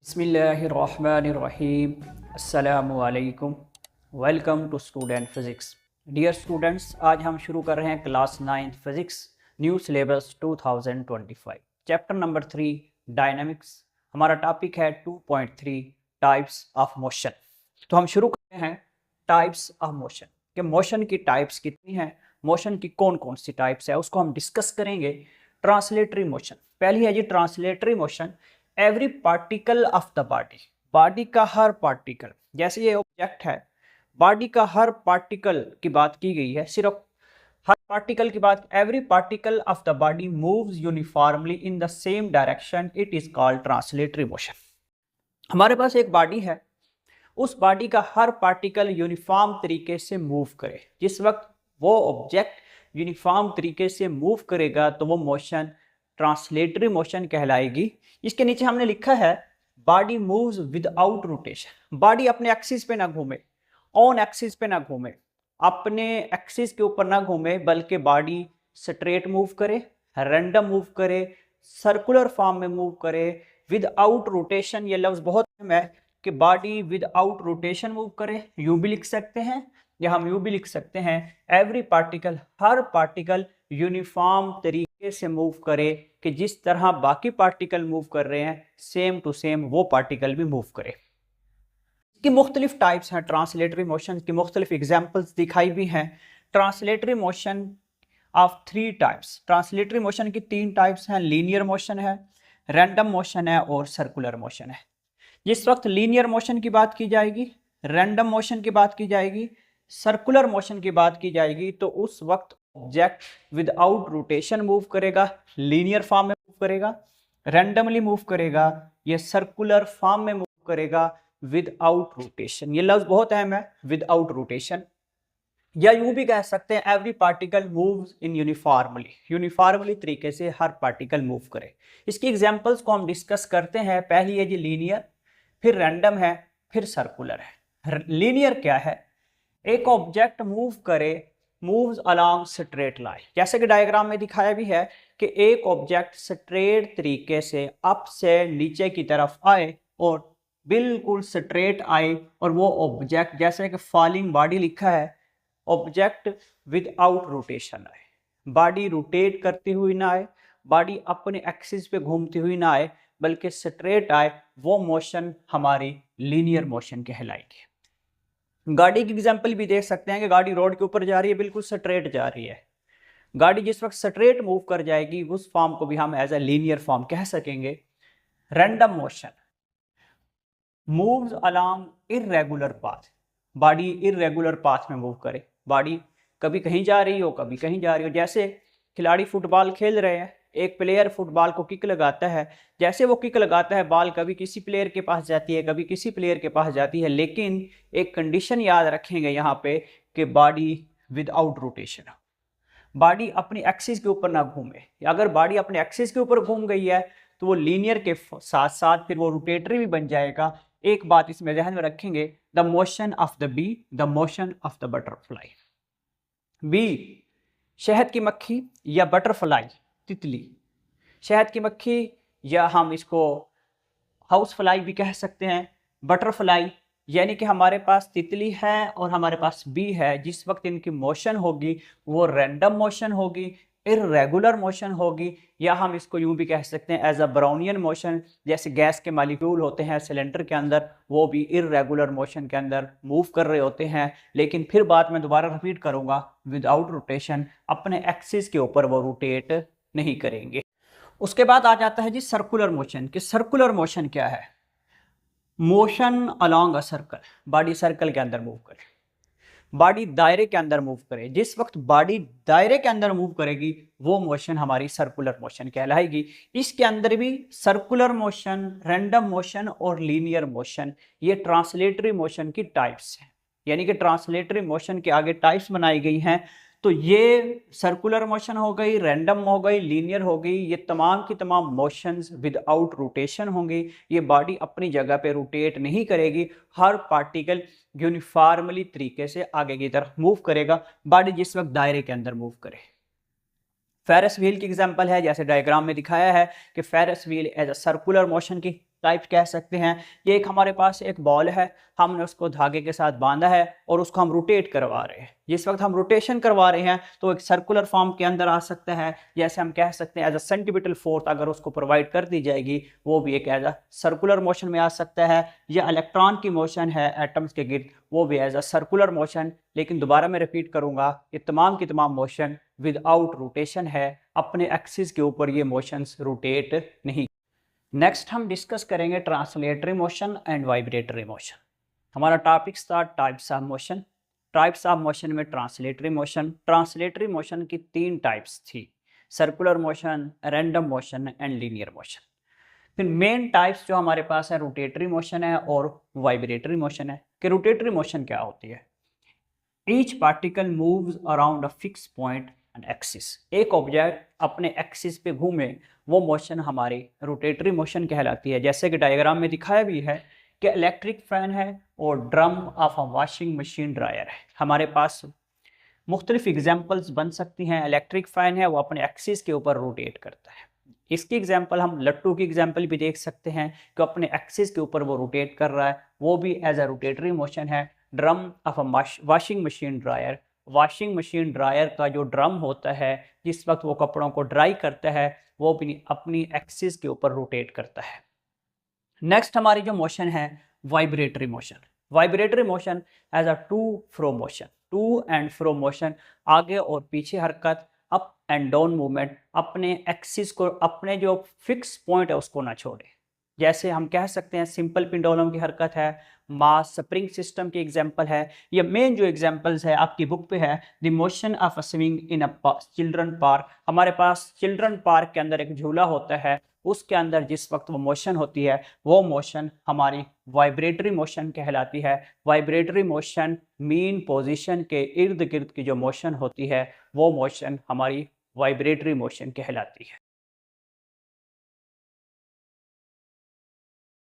बिस्मिल्लाहिर्रहमानिर्रहीम। अस्सलामुअलैकुम। Welcome to student physics. Dear students, आज हम शुरू कर रहे हैं class 9th physics new syllabus 2025 chapter number 3 dynamics. हमारा टॉपिक है 2.3 टाइप्स ऑफ मोशन। तो हम शुरू करते हैं टाइप्स ऑफ मोशन कि मोशन की टाइप्स कितनी हैं, मोशन की कौन कौन सी टाइप्स है उसको हम डिस्कस करेंगे। ट्रांसलेटरी मोशन पहली है जी। Translatory motion, every particle of the body, body का हर पार्टिकल, जैसे ये ऑब्जेक्ट है, बॉडी का हर पार्टिकल की बात की गई है, सिर्फ हर पार्टिकल की बात। Every particle of the body moves uniformly in the same direction, it is called translatory motion. हमारे पास एक बॉडी है, उस बॉडी का हर पार्टिकल यूनिफॉर्म तरीके से मूव करे। जिस वक्त वो ऑब्जेक्ट यूनिफॉर्म तरीके से मूव करेगा तो वो मोशन ट्रांसलेटरी मोशन कहलाएगी। इसके नीचे हमने लिखा है body moves without rotation. Body अपने एक्सिस पे ना घूमे, ऑन एक्सिस पे ना घूमे, अपने एक्सिस के ऊपर ना घूमे, बल्कि बॉडी स्ट्रेट मूव करे, रैंडम मूव करे, सर्कुलर फॉर्म में मूव करे, विदाउट रोटेशन। ये लफ्ज बहुत अहम है कि बॉडी विदाउट रोटेशन मूव करे। यूं भी लिख सकते हैं या हम यूं भी लिख सकते हैं, एवरी पार्टिकल, हर पार्टिकल यूनिफॉर्म तरीके से मूव करे कि जिस तरह बाकी पार्टिकल मूव कर रहे हैं सेम टू सेम वो पार्टिकल भी मूव करे। इसकी मुख्तलिफ टाइप्स हैं। ट्रांसलेटरी मोशन की मुख्तलिफ एग्जाम्पल्स दिखाई भी हैं। Translatory motion of 3 types, translatory motion की 3 टाइप्स हैं। लीनियर मोशन है, रैंडम मोशन है और सर्कुलर मोशन है। जिस वक्त लीनियर मोशन की बात की जाएगी, रैंडम मोशन की बात की जाएगी, सर्कुलर मोशन की बात की जाएगी, तो उस वक्त ऑब्जेक्ट विदाउट रोटेशन मूव करेगा, लीनियर फॉर्म में मूव करेगा, रैंडमली मूव करेगा, या सर्कुलर फॉर्म में मूव करेगा विदाउट रोटेशन। ये लफ्ज बहुत अहम है, विदाउट रोटेशन। या यूं भी कह सकते हैं every particle moves in uniformly, uniformly तरीके से हर पार्टिकल मूव करे। इसकी एग्जांपल्स को हम डिस्कस करते हैं। पहली है जी लीनियर, फिर रैंडम है, फिर सर्कुलर है। लीनियर क्या है? एक ऑब्जेक्ट मूव करे, मूव्स अलोंग स्ट्रेट लाइन, जैसे कि डायग्राम में दिखाया भी है कि एक ऑब्जेक्ट स्ट्रेट तरीके से अप से नीचे की तरफ आए और बिल्कुल स्ट्रेट आए, और वो ऑब्जेक्ट जैसे कि फॉलिंग बॉडी लिखा है, ऑब्जेक्ट विदाउट रोटेशन आए, बॉडी रोटेट करती हुई ना आए, बॉडी अपने एक्सिस पे घूमती हुई ना आए, बल्कि स्ट्रेट आए, वो मोशन हमारी लीनियर मोशन कहलाएगी। गाड़ी की एग्जांपल भी देख सकते हैं कि गाड़ी रोड के ऊपर जा रही है, बिल्कुल स्ट्रेट जा रही है। गाड़ी जिस वक्त स्ट्रेट मूव कर जाएगी उस फॉर्म को भी हम एज ए लीनियर फॉर्म कह सकेंगे। Random motion moves along irregular path, body irregular path में मूव करे, बॉडी कभी कहीं जा रही हो कभी कहीं जा रही हो। जैसे खिलाड़ी फुटबॉल खेल रहे हैं, एक प्लेयर फुटबॉल को किक लगाता है, जैसे वो किक लगाता है बॉल कभी किसी प्लेयर के पास जाती है कभी किसी प्लेयर के पास जाती है, लेकिन एक कंडीशन याद रखेंगे यहाँ पे कि बॉडी विदाउट रोटेशन, बॉडी अपनी एक्सिस के ऊपर ना घूमे। अगर बॉडी अपने एक्सिस के ऊपर घूम गई है तो वो लीनियर के साथ साथ फिर वो रोटेटरी भी बन जाएगा। एक बात इसमें ध्यान में रखेंगे, the motion of the bee, the motion of the butterfly. Bee शहद की मक्खी या बटरफ्लाई तितली, शहद की मक्खी या हम इसको हाउस फ्लाई भी कह सकते हैं, बटरफ्लाई, यानी कि हमारे पास तितली है और हमारे पास बी है। जिस वक्त इनकी मोशन होगी वो रैंडम मोशन होगी, इर्रेगुलर मोशन होगी, या हम इसको यूं भी कह सकते हैं एज अ ब्राउनियन मोशन। जैसे गैस के मालिक्यूल होते हैं सिलेंडर के अंदर, वो भी इर्रेगुलर मोशन के अंदर मूव कर रहे होते हैं, लेकिन फिर बात मैं दोबारा रिपीट करूंगा, विदाउट रोटेशन, अपने एक्सिस के ऊपर वो रोटेट नहीं करेंगे। उसके बाद आ जाता है जी सर्कुलर मोशन। कि सर्कुलर मोशन क्या है? Motion along a circle, body circle के अंदर मूव करे, बॉडी दायरे के अंदर मूव करे। जिस वक्त बॉडी दायरे के अंदर मूव करेगी वो मोशन हमारी सर्कुलर मोशन कहलाएगी। इसके अंदर भी सर्कुलर मोशन, रैंडम मोशन और लीनियर मोशन, ये ट्रांसलेटरी मोशन की टाइप्स हैं। यानी कि ट्रांसलेटरी मोशन के आगे टाइप्स बनाई गई हैं। तो ये सर्कुलर मोशन हो गई, रैंडम हो गई, लीनियर हो गई, ये तमाम की तमाम मोशंस विदाउट रोटेशन होंगी। ये बॉडी अपनी जगह पे रोटेट नहीं करेगी, हर पार्टिकल यूनिफॉर्मली तरीके से आगे की तरफ मूव करेगा, बॉडी जिस वक्त दायरे के अंदर मूव करे। फेरस व्हील की एग्जांपल है, जैसे डायग्राम में दिखाया है कि ferris wheel as a circular motion की टाइप कह सकते हैं। ये एक हमारे पास एक बॉल है, हमने उसको धागे के साथ बांधा है और उसको हम रोटेट करवा रहे हैं। जिस वक्त हम रोटेशन करवा रहे हैं तो एक सर्कुलर फॉर्म के अंदर आ सकता है, जैसे हम कह सकते हैं एज अ सेंटीपिटल फोर्स अगर उसको प्रोवाइड कर दी जाएगी वो भी एक एज अ सर्कुलर मोशन में आ सकता है, या इलेक्ट्रॉन की मोशन है एटम्स के गिर्द वो भी एज अ सर्कुलर मोशन। लेकिन दोबारा मैं रिपीट करूंगा, ये तमाम की तमाम मोशन विदाउट रोटेशन है, अपने एक्सिस के ऊपर ये मोशंस रोटेट नहीं। नेक्स्ट हम डिस्कस करेंगे translatory motion and vibratory motion. हमारा टॉपिक था types of motion. Types of motion में ट्रांसलेटरी मोशन की 3 टाइप्स थी, circular motion, random motion and linear motion. फिर मेन टाइप्स जो हमारे पास है रोटेटरी मोशन है और वाइब्रेटरी मोशन है। कि रोटेटरी मोशन क्या होती है? Each particle moves around a fix point and axis. एक ऑब्जेक्ट अपने एक्सिस पे घूमे वो मोशन हमारी रोटेटरी मोशन कहलाती है। जैसे कि डायग्राम में दिखाया भी है कि इलेक्ट्रिक फैन है और drum of a washing machine dryer है। हमारे पास मुख्तलिफ एग्जाम्पल्स बन सकती हैं। इलेक्ट्रिक फैन है वो अपने एक्सिस के ऊपर रोटेट करता है। इसकी एग्जाम्पल हम लट्टू की एग्जाम्पल भी देख सकते हैं कि अपने एक्सिस के ऊपर वो रोटेट कर रहा है, वो भी एज अ रोटेटरी मोशन है। Drum of a washing machine dryer, washing machine dryer का जो ड्रम होता है जिस वक्त वो कपड़ों को ड्राई करता है वो भी अपनी एक्सिस के ऊपर रोटेट करता है। नेक्स्ट हमारी जो मोशन है vibratory motion. Vibratory motion as a to fro motion, to and fro motion, आगे और पीछे हरकत, अप एंड डाउन मूवमेंट, अपने एक्सिस को, अपने जो फिक्स पॉइंट है उसको ना छोड़े। जैसे हम कह सकते हैं सिंपल पेंडुलम की हरकत है, मास स्प्रिंग सिस्टम की एग्जांपल है। ये मेन जो एग्जांपल्स है आपकी बुक पे है, the motion of a swing in a children park. हमारे पास चिल्ड्रन पार्क के अंदर एक झूला होता है, उसके अंदर जिस वक्त वो मोशन होती है वो मोशन हमारी वाइब्रेटरी मोशन कहलाती है। वाइब्रेटरी मोशन मीन पोजीशन के इर्द गिर्द की जो मोशन होती है वो मोशन हमारी वाइब्रेटरी मोशन कहलाती है।